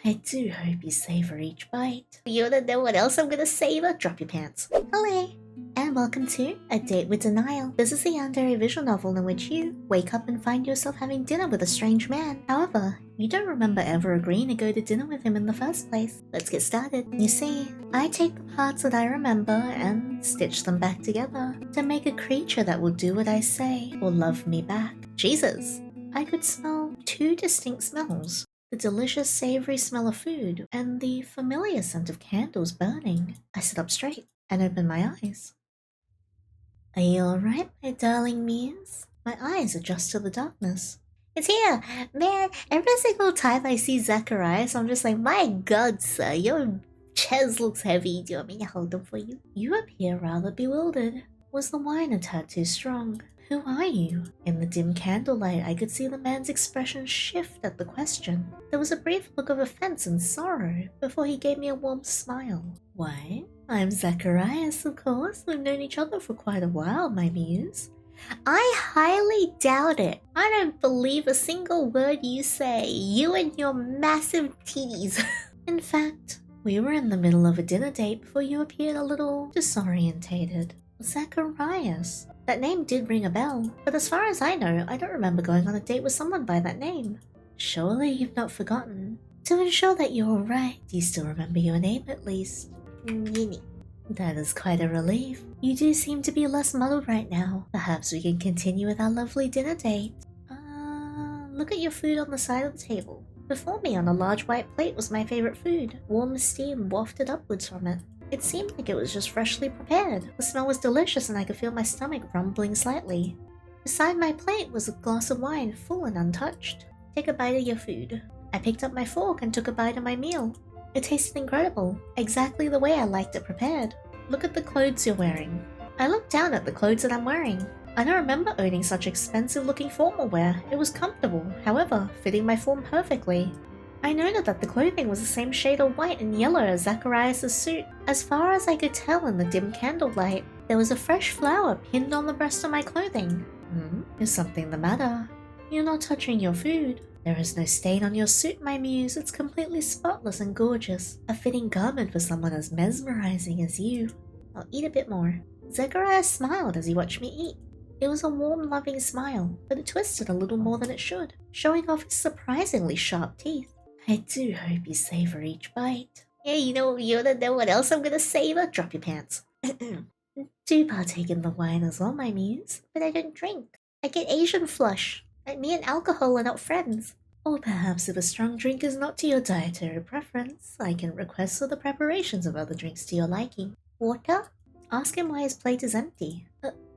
I do hope you savor each bite. You wanna know what else I'm gonna savor? Drop your pants. Hello, and welcome to A Date with Denial. This is the Yandere visual novel in which you wake up and find yourself having dinner with a strange man. However, you don't remember ever agreeing to go to dinner with him in the first place. Let's get started. You see, I take the parts that I remember and stitch them back together to make a creature that will do what I say or love me back. Jesus! I could smell two distinct smells. The delicious savory smell of food and the familiar scent of candles burning. I sit up straight and open my eyes. Are you alright, my darling muse? My eyes adjust to the darkness. It's here! Man, every single time I see Zecharias, I'm just like, my god, sir, your chest looks heavy. Do you want me to hold them for you? You appear rather bewildered. Was the wine a tad too strong? Who are you? In the dim candlelight, I could see the man's expression shift at the question. There was a brief look of offense and sorrow before he gave me a warm smile. Why, I'm Zecharias, of course. We've known each other for quite a while, my muse. I highly doubt it. I don't believe a single word you say. You and your massive titties. In fact, we were in the middle of a dinner date before you appeared a little disorientated. Zecharias. That name did ring a bell, but as far as I know, I don't remember going on a date with someone by that name. Surely you've not forgotten. To ensure that you're alright, do you still remember your name at least? Yandere. That is quite a relief. You do seem to be less muddled right now. Perhaps we can continue with our lovely dinner date. Look at your food on the side of the table. Before me on a large white plate was my favorite food. Warm steam wafted upwards from it. It seemed like it was just freshly prepared. The smell was delicious and I could feel my stomach rumbling slightly. Beside my plate was a glass of wine, full and untouched. Take a bite of your food. I picked up my fork and took a bite of my meal. It tasted incredible, exactly the way I liked it prepared. Look at the clothes you're wearing. I looked down at the clothes that I'm wearing. I don't remember owning such expensive looking formal wear. It was comfortable, however, fitting my form perfectly. I noted that the clothing was the same shade of white and yellow as Zecharias' suit. As far as I could tell in the dim candlelight, there was a fresh flower pinned on the breast of my clothing. Is something the matter? You're not touching your food. There is no stain on your suit, my muse. It's completely spotless and gorgeous. A fitting garment for someone as mesmerizing as you. I'll eat a bit more. Zecharias smiled as he watched me eat. It was a warm, loving smile, but it twisted a little more than it should, showing off his surprisingly sharp teeth. I do hope you savor each bite. Yeah, you wanna know what else I'm gonna savor? Drop your pants. Do partake in the wine as well, my muse, but I don't drink. I get Asian flush. Like me and alcohol are not friends. Or perhaps if a strong drink is not to your dietary preference, I can request for the preparations of other drinks to your liking. Water? Ask him why his plate is empty.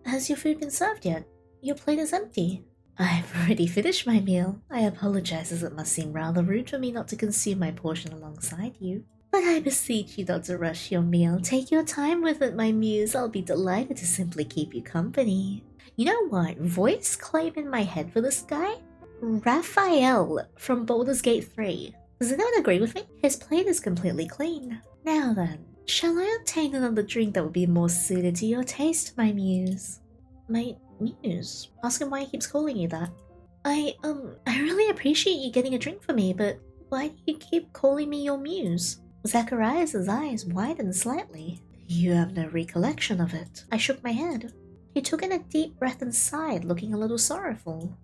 Has your food been served yet? Your plate is empty. I've already finished my meal. I apologize as it must seem rather rude for me not to consume my portion alongside you. But I beseech you not to rush your meal. Take your time with it, my muse. I'll be delighted to simply keep you company. You know what voice claim in my head for this guy? Raphael from Baldur's Gate 3. Does anyone agree with me? His plate is completely clean. Now then, shall I obtain another drink that would be more suited to your taste, my muse? My muse? Ask him why he keeps calling you that. I really appreciate you getting a drink for me, but why do you keep calling me your muse? Zecharias' eyes widened slightly. You have no recollection of it. I shook my head. He took in a deep breath and sighed, looking a little sorrowful.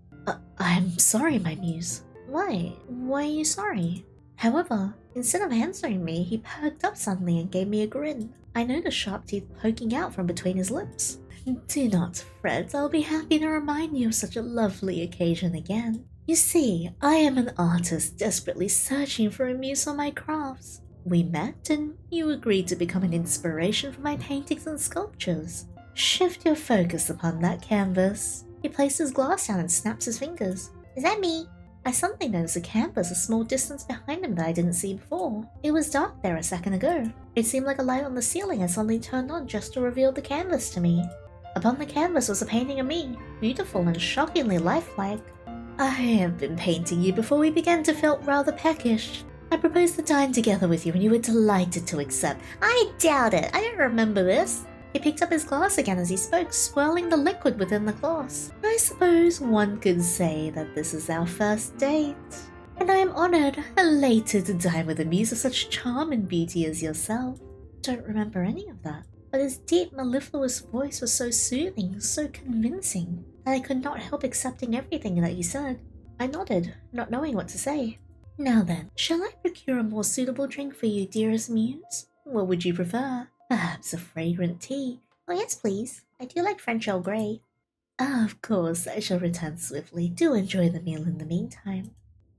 I'm sorry, my muse. Why? Why are you sorry? However, instead of answering me, he perked up suddenly and gave me a grin. I noticed sharp teeth poking out from between his lips. Do not fret, I'll be happy to remind you of such a lovely occasion again. You see, I am an artist desperately searching for a muse for my crafts. We met and you agreed to become an inspiration for my paintings and sculptures. Shift your focus upon that canvas. He placed his glass down and snaps his fingers. Is that me? I suddenly noticed a canvas a small distance behind him that I didn't see before. It was dark there a second ago. It seemed like a light on the ceiling had suddenly turned on just to reveal the canvas to me. Upon the canvas was a painting of me, beautiful and shockingly lifelike. I have been painting you before we began to feel rather peckish. I proposed to dine together with you and you were delighted to accept. I doubt it. I don't remember this. He picked up his glass again as he spoke, swirling the liquid within the glass. I suppose one could say that this is our first date. and I am honored, elated to dine with a muse of such charm and beauty as yourself. Don't remember any of that, but his deep, mellifluous voice was so soothing, so convincing, that I could not help accepting everything that he said. I nodded, not knowing what to say. Now then, shall I procure a more suitable drink for you, dearest muse? What would you prefer? Perhaps a fragrant tea? Oh yes, please. I do like French Earl Grey. Ah, of course, I shall return swiftly. Do enjoy the meal in the meantime.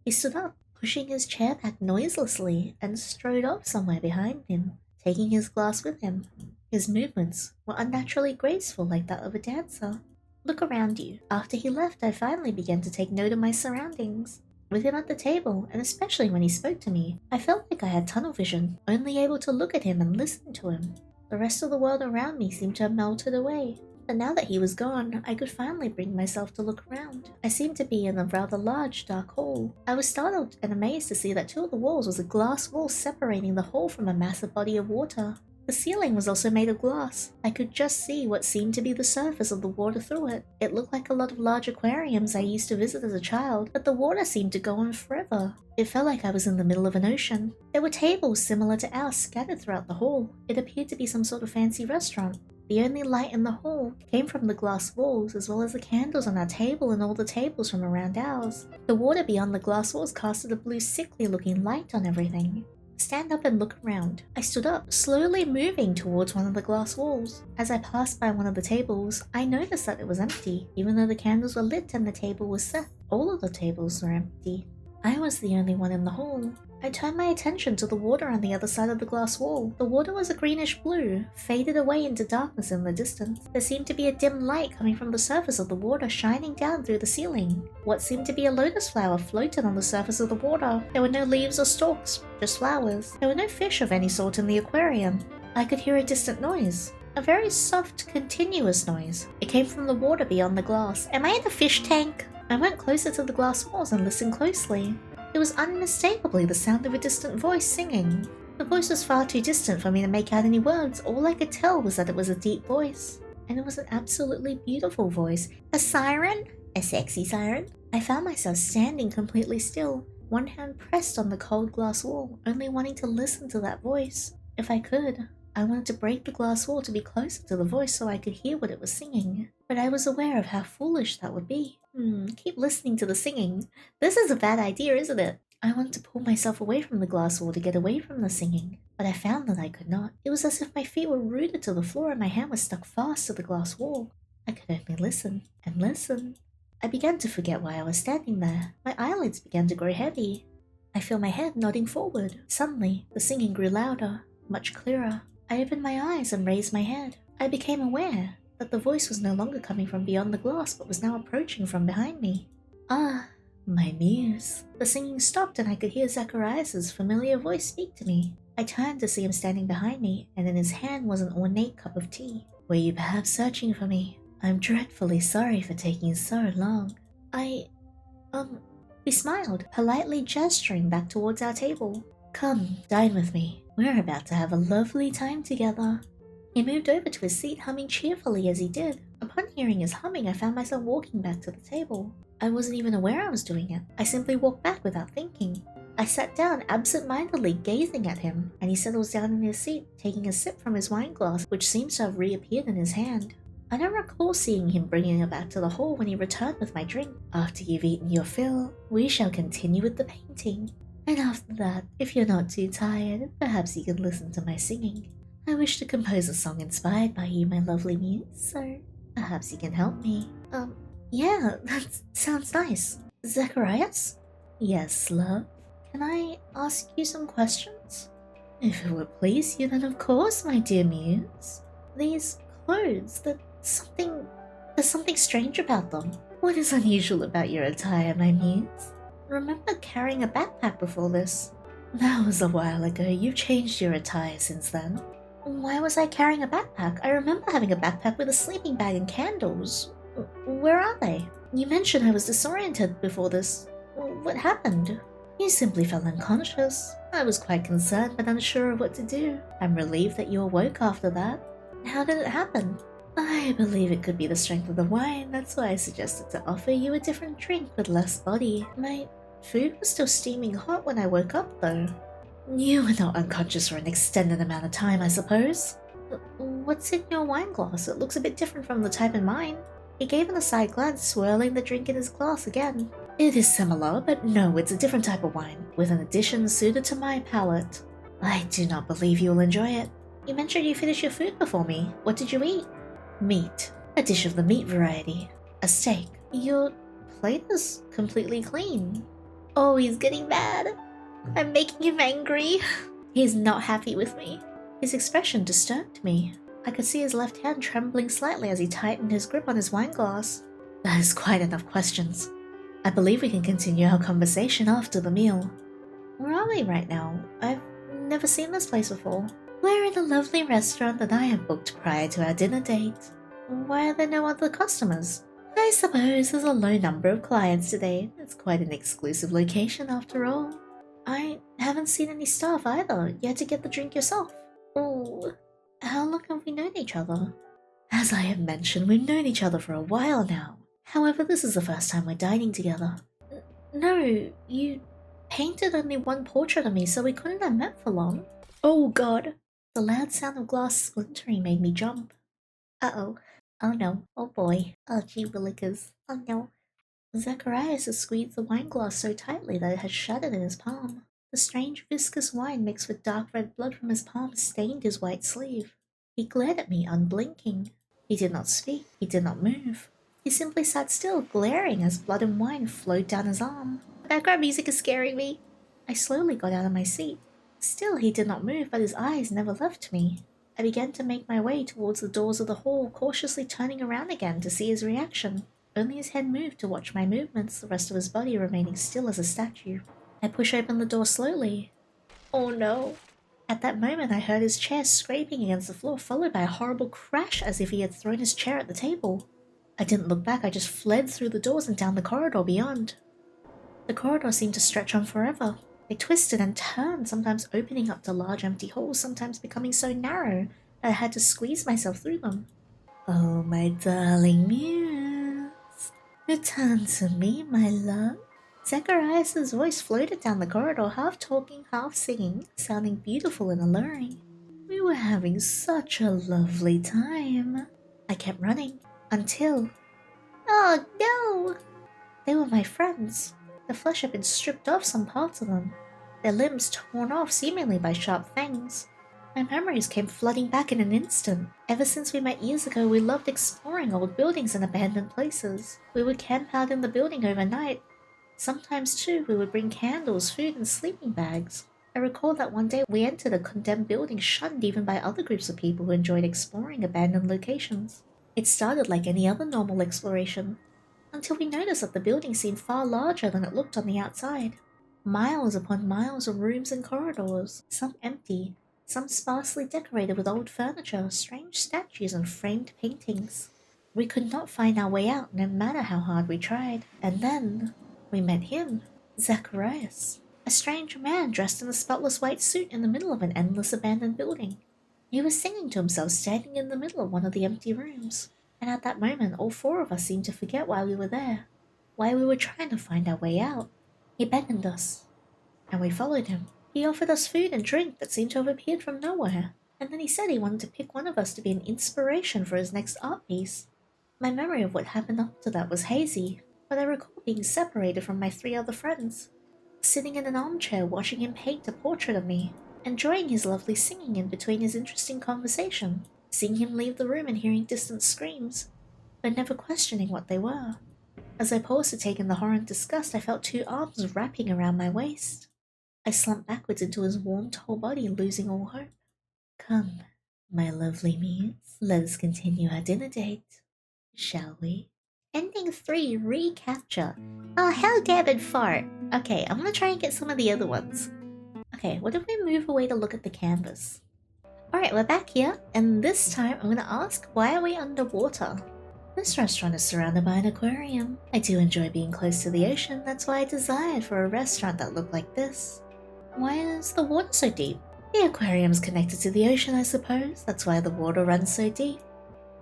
He stood up, pushing his chair back noiselessly, and strode off somewhere behind him, taking his glass with him. His movements were unnaturally graceful like that of a dancer. Look around you. After he left, I finally began to take note of my surroundings. With him at the table, and especially when he spoke to me, I felt like I had tunnel vision, only able to look at him and listen to him. The rest of the world around me seemed to have melted away. But now that he was gone, I could finally bring myself to look around. I seemed to be in a rather large, dark hall. I was startled and amazed to see that two of the walls was a glass wall separating the hall from a massive body of water. The ceiling was also made of glass. I could just see what seemed to be the surface of the water through it. It looked like a lot of large aquariums I used to visit as a child, but the water seemed to go on forever. It felt like I was in the middle of an ocean. There were tables similar to ours scattered throughout the hall. It appeared to be some sort of fancy restaurant. The only light in the hall came from the glass walls, as well as the candles on our table and all the tables from around ours. The water beyond the glass walls casted a blue, sickly-looking light on everything. Stand up and look around. I stood up, slowly moving towards one of the glass walls. As I passed by one of the tables, I noticed that it was empty, even though the candles were lit and the table was set. All of the tables were empty. I was the only one in the hall. I turned my attention to the water on the other side of the glass wall. The water was a greenish blue, faded away into darkness in the distance. There seemed to be a dim light coming from the surface of the water shining down through the ceiling. What seemed to be a lotus flower floated on the surface of the water. There were no leaves or stalks, just flowers. There were no fish of any sort in the aquarium. I could hear a distant noise. A very soft, continuous noise. It came from the water beyond the glass. Am I in a fish tank? I went closer to the glass walls and listened closely. It was unmistakably the sound of a distant voice singing. The voice was far too distant for me to make out any words. All I could tell was that it was a deep voice. And it was an absolutely beautiful voice. A siren? A sexy siren? I found myself standing completely still, one hand pressed on the cold glass wall, only wanting to listen to that voice. If I could, I wanted to break the glass wall to be closer to the voice so I could hear what it was singing. But I was aware of how foolish that would be. Keep listening to the singing. This is a bad idea, isn't it? I wanted to pull myself away from the glass wall to get away from the singing, but I found that I could not. It was as if my feet were rooted to the floor and my hand was stuck fast to the glass wall. I could only listen and listen. I began to forget why I was standing there. My eyelids began to grow heavy. I feel my head nodding forward. Suddenly, the singing grew louder, much clearer. I opened my eyes and raised my head. I became aware that the voice was no longer coming from beyond the glass but was now approaching from behind me. Ah, my muse. The singing stopped and I could hear Zecharias' familiar voice speak to me. I turned to see him standing behind me, and in his hand was an ornate cup of tea. Were you perhaps searching for me? I'm dreadfully sorry for taking so long. He smiled, politely gesturing back towards our table. Come, dine with me. We're about to have a lovely time together. He moved over to his seat, humming cheerfully as he did. Upon hearing his humming, I found myself walking back to the table. I wasn't even aware I was doing it. I simply walked back without thinking. I sat down absent-mindedly gazing at him, and he settles down in his seat, taking a sip from his wine glass, which seems to have reappeared in his hand. I don't recall seeing him bringing it back to the hall when he returned with my drink. After you've eaten your fill, we shall continue with the painting. And after that, if you're not too tired, perhaps you can listen to my singing. I wish to compose a song inspired by you, my lovely muse, so perhaps you can help me. Yeah, that sounds nice. Zecharias? Yes, love. Can I ask you some questions? If it would please you, then of course, my dear muse. These clothes, there's something strange about them. What is unusual about your attire, my muse? Remember carrying a backpack before this? That was a while ago. You've changed your attire since then. Why was I carrying a backpack? I remember having a backpack with a sleeping bag and candles. Where are they? You mentioned I was disoriented before this. What happened? You simply fell unconscious. I was quite concerned but unsure of what to do. I'm relieved that you awoke after that. How did it happen? I believe it could be the strength of the wine. That's why I suggested to offer you a different drink with less body. My Food was still steaming hot when I woke up, though. You were not unconscious for an extended amount of time, I suppose. What's in your wine glass? It looks a bit different from the type in mine. He gave an aside glance, swirling the drink in his glass again. It is similar, but no, it's a different type of wine, with an addition suited to my palate. I do not believe you will enjoy it. You mentioned you finished your food before me. What did you eat? Meat. A dish of the meat variety. A steak. Your plate is completely clean. Oh, he's getting mad. I'm making him angry. He's not happy with me. His expression disturbed me. I could see his left hand trembling slightly as he tightened his grip on his wine glass. That is quite enough questions. I believe we can continue our conversation after the meal. Where are we right now? I've never seen this place before. We're in a lovely restaurant that I have booked prior to our dinner date. Why are there no other customers? I suppose there's a low number of clients today. It's quite an exclusive location after all. I haven't seen any staff either. You had to get the drink yourself. Oh, how long have we known each other? As I have mentioned, we've known each other for a while now. However, this is the first time we're dining together. No, you painted only one portrait of me, so we couldn't have met for long. Oh god. The loud sound of glass splintering made me jump. Uh-oh. Oh no. Oh boy. Oh gee willikers. Oh no. Zecharias has squeezed the wine glass so tightly that it has shattered in his palm. The strange viscous wine mixed with dark red blood from his palm stained his white sleeve. He glared at me, unblinking. He did not speak. He did not move. He simply sat still, glaring as blood and wine flowed down his arm. The background music is scaring me. I slowly got out of my seat. Still, he did not move, but his eyes never left me. I began to make my way towards the doors of the hall, cautiously turning around again to see his reaction. Only his head moved to watch my movements, the rest of his body remaining still as a statue. I push open the door slowly. Oh no. At that moment, I heard his chair scraping against the floor, followed by a horrible crash as if he had thrown his chair at the table. I didn't look back, I just fled through the doors and down the corridor beyond. The corridor seemed to stretch on forever. They twisted and turned, sometimes opening up to large empty halls, sometimes becoming so narrow that I had to squeeze myself through them. Oh, my darling muse, return to me, my love. Zecharias' voice floated down the corridor, half talking, half singing, sounding beautiful and alluring. We were having such a lovely time. I kept running, until... Oh no! They were my friends. The flesh had been stripped off some parts of them, their limbs torn off seemingly by sharp fangs. My memories came flooding back in an instant. Ever since we met years ago, we loved exploring old buildings and abandoned places. We would camp out in the building overnight. Sometimes, too, we would bring candles, food, and sleeping bags. I recall that one day we entered a condemned building shunned even by other groups of people who enjoyed exploring abandoned locations. It started like any other normal exploration, until we noticed that the building seemed far larger than it looked on the outside. Miles upon miles of rooms and corridors, some empty, some sparsely decorated with old furniture, strange statues, and framed paintings. We could not find our way out, no matter how hard we tried. And then we met him, Zecharias, a strange man dressed in a spotless white suit in the middle of an endless abandoned building. He was singing to himself, standing in the middle of one of the empty rooms. And at that moment, all four of us seemed to forget why we were there, why we were trying to find our way out. He beckoned us, and we followed him. He offered us food and drink that seemed to have appeared from nowhere, and then he said he wanted to pick one of us to be an inspiration for his next art piece. My memory of what happened up to that was hazy, but I recall being separated from my three other friends, sitting in an armchair watching him paint a portrait of me, enjoying his lovely singing in between his interesting conversation, seeing him leave the room and hearing distant screams, but never questioning what they were. As I paused to take in the horror and disgust, I felt two arms wrapping around my waist. I slumped backwards into his warm, tall body, losing all hope. Come, my lovely muse, let us continue our dinner date, shall we? Ending 3, recapture. Oh, how damn it fart. Okay, I'm gonna try and get some of the other ones. Okay, what if we move away to look at the canvas? Alright, we're back here, and this time I'm gonna ask, why are we underwater? This restaurant is surrounded by an aquarium. I do enjoy being close to the ocean, that's why I desired for a restaurant that looked like this. Why is the water so deep? The aquarium's connected to the ocean, I suppose, that's why the water runs so deep.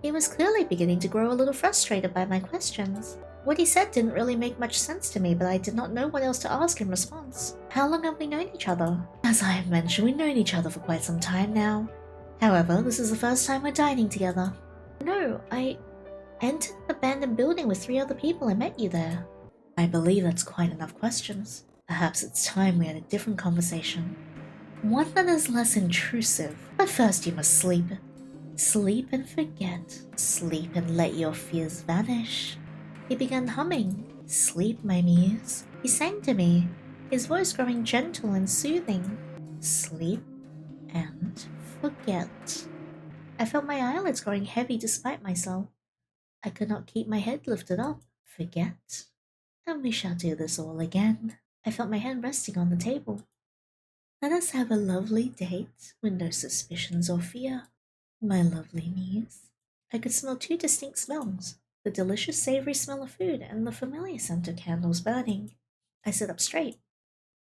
He was clearly beginning to grow a little frustrated by my questions. What he said didn't really make much sense to me, but I did not know what else to ask in response. How long have we known each other? As I have mentioned, we've known each other for quite some time now. However, this is the first time we're dining together. No, I entered an abandoned building with 3 other people and met you there. I believe that's quite enough questions. Perhaps it's time we had a different conversation. One that is less intrusive. But first you must sleep. Sleep and forget. Sleep and let your fears vanish. He began humming. Sleep, my muse. He sang to me, his voice growing gentle and soothing. Sleep and forget. I felt my eyelids growing heavy despite myself. I could not keep my head lifted up. Forget. And we shall do this all again. I felt my hand resting on the table. Let us have a lovely date with no suspicions or fear. My lovely muse. I could smell 2 distinct smells. The delicious savory smell of food and the familiar scent of candles burning. I sat up straight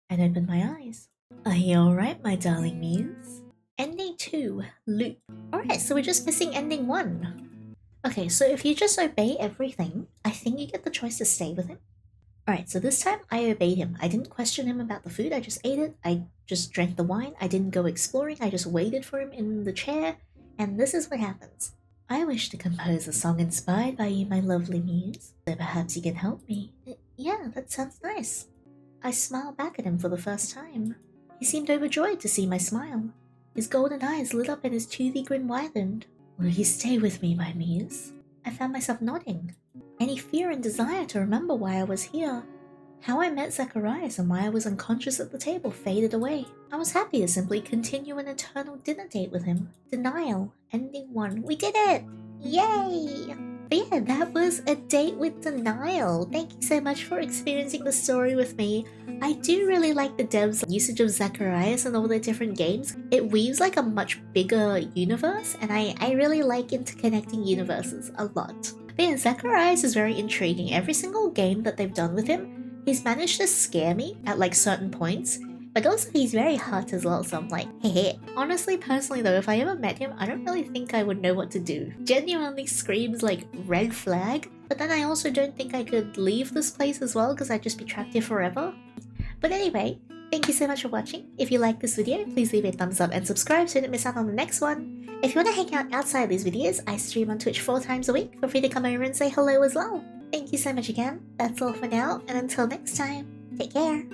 and opened my eyes. Are you alright, my darling muse? Ending 2, loop. Alright, so we're just missing ending 1. Okay, so if you just obey everything, I think you get the choice to stay with him. Alright, so this time I obeyed him. I didn't question him about the food, I just ate it. I just drank the wine. I didn't go exploring, I just waited for him in the chair. And this is what happens. I wish to compose a song inspired by you, my lovely muse. So perhaps you can help me. Yeah, that sounds nice. I smiled back at him for the first time. He seemed overjoyed to see my smile. His golden eyes lit up and his toothy grin widened. Will you stay with me, my muse? I found myself nodding. Any fear and desire to remember why I was here, how I met Zecharias and why I was unconscious at the table faded away. I was happy to simply continue an eternal dinner date with him. Denial. Ending 1. We did it! Yay! But yeah, that was a date with Denial. Thank you so much for experiencing the story with me. I do really like the devs' usage of Zecharias and all their different games. It weaves like a much bigger universe, and I really like interconnecting universes a lot. But yeah, Zecharias is very intriguing. Every single game that they've done with him, he's managed to scare me at like certain points, but also he's very hot as well, so I'm like, hey. Honestly, personally though, if I ever met him, I don't really think I would know what to do. Genuinely screams like red flag, but then I also don't think I could leave this place as well because I'd just be trapped here forever. But anyway, thank you so much for watching. If you like this video, please leave a thumbs up and subscribe so you don't miss out on the next one. If you want to hang out outside these videos, I stream on Twitch 4 times a week. Feel free to come over and say hello as well. Thank you so much again. That's all for now, and until next time, take care.